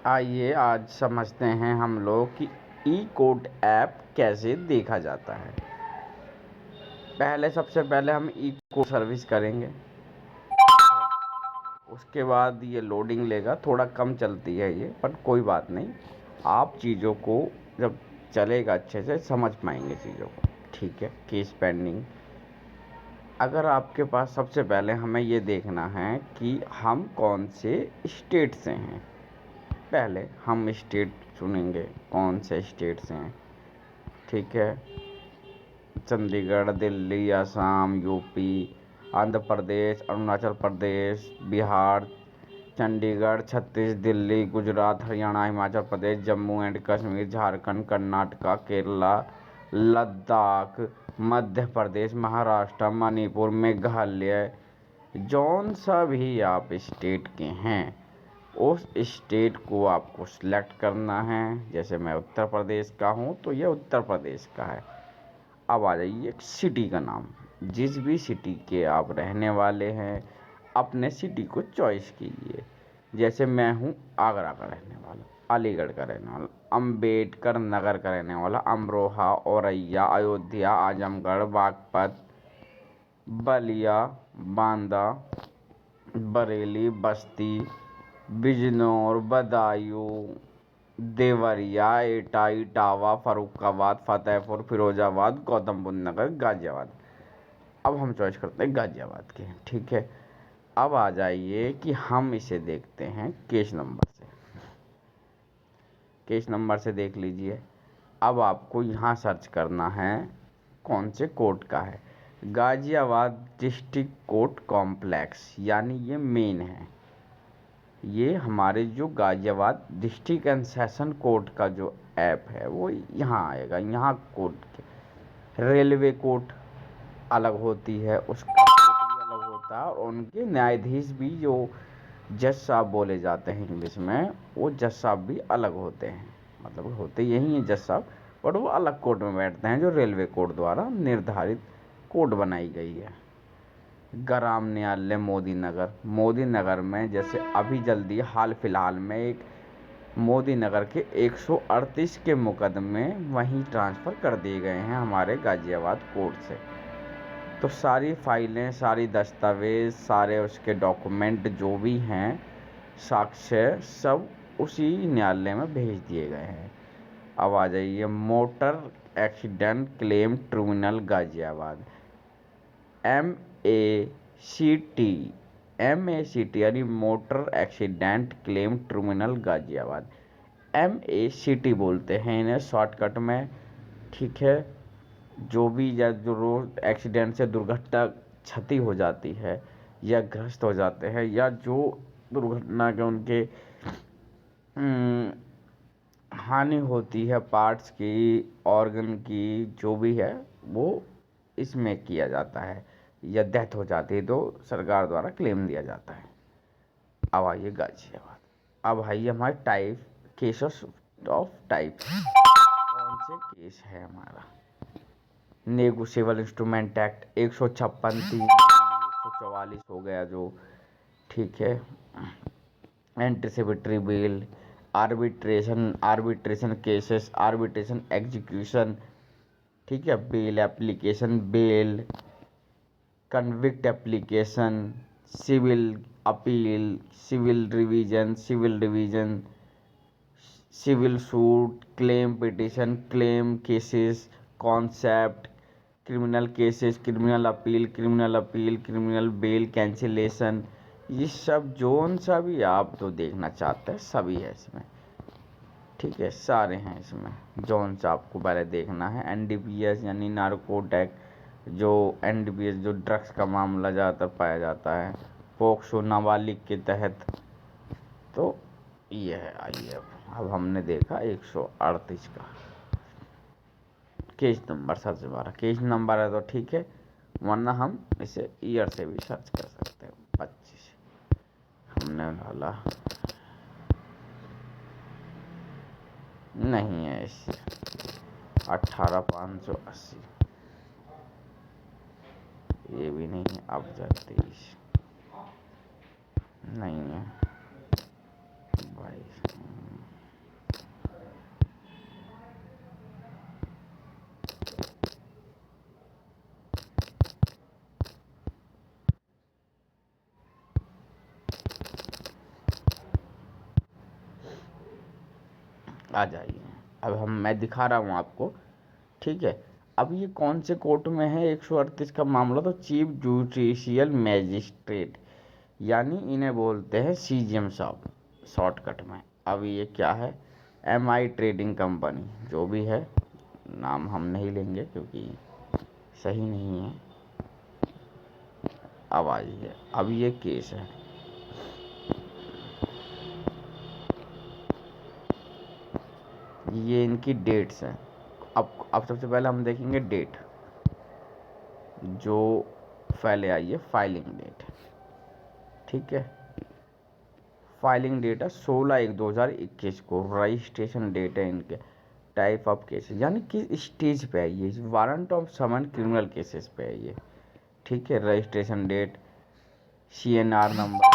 आइए आज समझते हैं हम लोग कि ई कोड ऐप कैसे देखा जाता है। सबसे पहले हम ई कोड सर्विस करेंगे। उसके बाद ये लोडिंग लेगा, थोड़ा कम चलती है ये, पर कोई बात नहीं। आप चीज़ों को जब चलेगा अच्छे से समझ पाएंगे चीज़ों को। ठीक है, केस पेंडिंग। अगर आपके पास सबसे पहले हमें ये देखना है कि हम कौन से स्टेट से हैं। पहले हम स्टेट चुनेंगे, कौन से स्टेट से हैं। ठीक है, चंडीगढ़, दिल्ली, असम, यूपी, आंध्र प्रदेश, अरुणाचल प्रदेश, बिहार, चंडीगढ़, छत्तीस, दिल्ली, गुजरात, हरियाणा, हिमाचल प्रदेश, जम्मू एंड कश्मीर, झारखंड, कर्नाटका, केरला, लद्दाख, मध्य प्रदेश, महाराष्ट्र, मणिपुर, मेघालय। जौन सा भी आप स्टेट के हैं उस स्टेट को आपको सिलेक्ट करना है। जैसे मैं उत्तर प्रदेश का हूँ तो ये उत्तर प्रदेश का है। अब आ जाइए एक सिटी का नाम। जिस भी सिटी के आप रहने वाले हैं अपने सिटी को चॉइस कीजिए। जैसे मैं हूँ आगरा का रहने वाला, अलीगढ़ का रहने वाला, अम्बेडकर नगर का रहने वाला, अमरोहा, औरैया, अयोध्या, आजमगढ़, बागपत, बलिया, बांदा, बरेली, बस्ती, बिजनौर, बदायूं, देवरिया, एटा, इटावा, फर्रुखाबाद, फतेहपुर, फिरोजाबाद, गौतम बुद्ध नगर, गाजियाबाद। अब हम चॉइस करते हैं गाजियाबाद के। ठीक है, अब आ जाइए कि हम इसे देखते हैं केस नंबर से। केस नंबर से देख लीजिए। अब आपको यहाँ सर्च करना है कौन से कोर्ट का है। गाजियाबाद डिस्ट्रिक्ट कोर्ट कॉम्प्लेक्स, यानी ये मेन है। ये हमारे जो Ghaziabad district and session court का जो ऐप है वो यहाँ आएगा। यहाँ कोर्ट के रेलवे कोर्ट अलग होती है, उसका कोर्ट भी अलग होता है, और उनके न्यायाधीश भी जो जज साहब बोले जाते हैं इंग्लिश में, वो जज साहब भी अलग होते हैं। मतलब होते यही हैं जज साहब, बट वो अलग कोर्ट में बैठते हैं जो रेलवे कोर्ट द्वारा निर्धारित कोर्ट बनाई गई है। ग्राम न्यायालय मोदी नगर, मोदी नगर में जैसे अभी जल्दी हाल फिलहाल में एक मोदी नगर के 138 के मुकदमे वहीं ट्रांसफ़र कर दिए गए हैं हमारे गाजियाबाद कोर्ट से। तो सारी फाइलें, सारी दस्तावेज़, सारे उसके डॉक्यूमेंट जो भी हैं, साक्ष्य, सब उसी न्यायालय में भेज दिए गए हैं। अब आ जाइए motor accident claim tribunal Ghaziabad, MACT यानी motor accident claim tribunal Ghaziabad. MACT बोलते हैं इन्हें शॉर्टकट में। ठीक है, जो भी या जो रोड एक्सीडेंट से दुर्घटना क्षति हो जाती है या ग्रस्त हो जाते हैं, या जो दुर्घटना के उनके हानि होती है पार्ट्स की, ऑर्गन की, जो भी है वो इसमें किया जाता है, या डेथ हो जाती है तो सरकार द्वारा क्लेम दिया जाता है। अब आइए गाजियाबाद। अब आइए हमारे टाइप, केसेस ऑफ टाइप, कौन से केस है हमारा। नेगोशिएबल इंस्ट्रूमेंट एक्ट 156, 144 हो गया जो। ठीक है, anticipatory bail, arbitration cases, arbitration execution. ठीक है, bail application, bail convict application, civil appeal, civil revision, civil suit, claim petition, claim cases, concept, criminal cases, criminal appeal, criminal bail cancellation. ये सब zone सा भी आप तो देखना चाहते हैं सभी है इसमें। ठीक है, सारे हैं इसमें। जोन सा आपको पहले देखना है NDPS यानी नार्कोटिक, जो NDPS जो ड्रग्स का मामला ज़्यादातर पाया जाता है, पोक्सो नाबालिग के तहत। तो ये है। आइए अब हमने देखा 138 का केस नंबर, सबसे बड़ा केस नंबर है तो ठीक है, वरना हम इसे ईयर से भी सर्च कर सकते हैं। 25 हमने डाला, नहीं है इसे 18,580, ये भी नहीं है। अब 23 नहीं है भाई। आ जाइए। अब मैं दिखा रहा हूँ आपको, ठीक है। अब ये कौन से कोर्ट में है 138 का मामला, तो चीफ जुडिशियल मैजिस्ट्रेट, यानी इन्हें बोलते हैं सीजीएम साहब शॉर्टकट में। अब ये क्या है, एमआई ट्रेडिंग कंपनी, जो भी है नाम हम नहीं लेंगे क्योंकि सही नहीं है। अब आइए, अब ये केस है, ये इनकी डेट्स हैं। अब सबसे पहले हम देखेंगे डेट, जो पहले आई है फाइलिंग डेट, ठीक है। फाइलिंग डेट है 16/1/2021 को। रजिस्ट्रेशन डेट है इनके, टाइप ऑफ केसेस, यानी किस स्टेज पे है ये, warrant of summon criminal cases पे है ये, ठीक है। रजिस्ट्रेशन डेट, सीएनआर नंबर,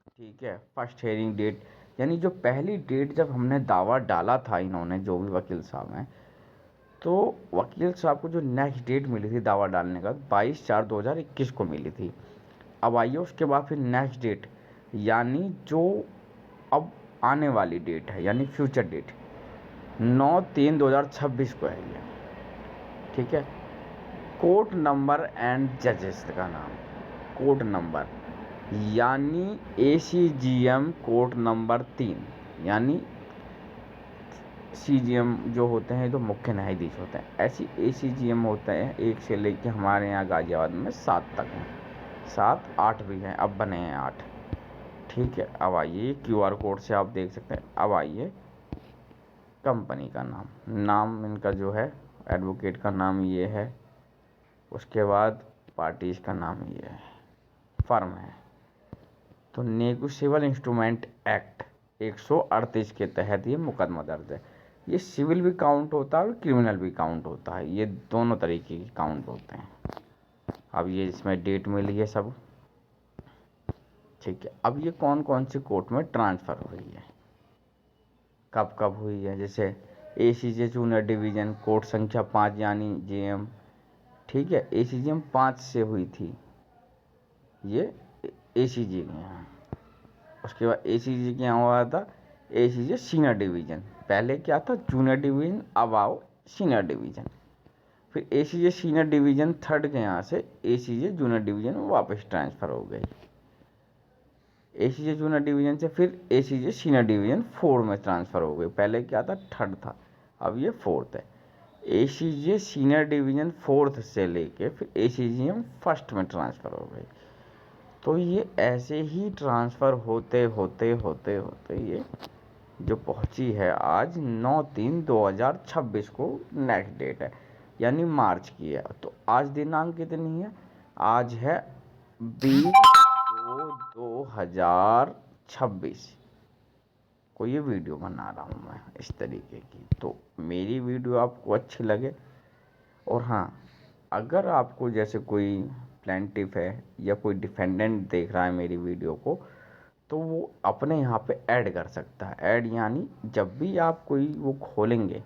ठीक है। फर्स्ट हेयरिंग डेट, यानी जो पहली डेट जब हमने दावा डाला था, इन्होंने जो भी वकील साहब हैं, तो वकील साहब को जो नेक्स्ट डेट मिली थी दावा डालने का 22/4/2021 को मिली थी। अब आइए उसके बाद फिर नेक्स्ट डेट, यानी जो अब आने वाली डेट है, यानी फ्यूचर डेट 9/3/2026 को है ये, ठीक है। कोर्ट नंबर एंड जजेस का नाम, कोर्ट नंबर, यानी एसीजीएम कोर्ट नंबर 3, यानी सीजीएम जो होते हैं जो मुख्य न्यायाधीश होते हैं, ऐसी एसीजीएम होते हैं 1 से लेके हमारे यहाँ गाजियाबाद में 7 तक हैं, 7 8 भी हैं, अब बने हैं 8, ठीक है। अब आइए क्यूआर कोड से आप देख सकते हैं। अब आइए कंपनी का नाम इनका जो है, एडवोकेट का नाम ये है, उसके बाद पार्टीज का नाम ये है, फर्म है। तो नेगोशिएबल इंस्ट्रूमेंट एक्ट 138 के तहत ये मुकदमा दर्ज है। ये सिविल भी काउंट होता है और क्रिमिनल भी काउंट होता है, ये दोनों तरीके के काउंट होते हैं। अब ये इसमें डेट मिली है सब, ठीक है। अब ये कौन कौन सी कोर्ट में ट्रांसफ़र हुई है, कब कब हुई है, जैसे एसीजे जूनियर डिवीज़न कोर्ट संख्या 5 यानी जेएम, ठीक है। एसीजीएम 5 से हुई थी ये, एसीजी के यहाँ। उसके बाद एसीजी के यहाँ हुआ था एसीजी सीनियर डिवीज़न, पहले क्या था जूनियर डिवीज़न, अब आओ सीनियर डिवीज़न। फिर एसीजी सीनियर डिवीज़न 3rd के यहाँ से एसीजी जूनियर डिवीज़न में वापस ट्रांसफ़र हो गई। एसीजी जूनियर डिवीज़न से फिर एसीजी सीनियर डिवीज़न 4 में ट्रांसफ़र हो गई, पहले क्या था 3rd था, अब ये 4th है। एसीजी सीनियर डिवीज़न 4th से लेके फिर एसीजीएम 1st में ट्रांसफ़र हो गई। तो ये ऐसे ही ट्रांसफ़र होते होते होते होते ये जो पहुंची है आज 9/3/2026 को नेक्स्ट डेट है, यानी मार्च की है। तो आज दिनांक कितनी है, आज है 20/2/2026 को ये वीडियो बना रहा हूँ मैं इस तरीके की। तो मेरी वीडियो आपको अच्छी लगे, और हाँ, अगर आपको जैसे कोई प्लेंटिफ है या कोई डिफेंडेंट देख रहा है मेरी वीडियो को, तो वो अपने यहाँ पे ऐड कर सकता है। ऐड यानी जब भी आप कोई वो खोलेंगे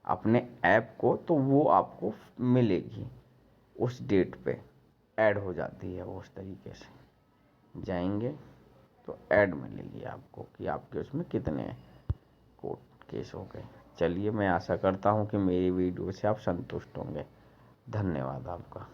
अपने ऐप को, तो वो आपको मिलेगी उस डेट पे, ऐड हो जाती है वो, उस तरीके से जाएंगे तो ऐड मिलेगी आपको कि आपके उसमें कितने कोर्ट केस हो गए। चलिए, मैं आशा करता हूँ कि मेरी वीडियो से आप संतुष्ट होंगे। धन्यवाद आपका।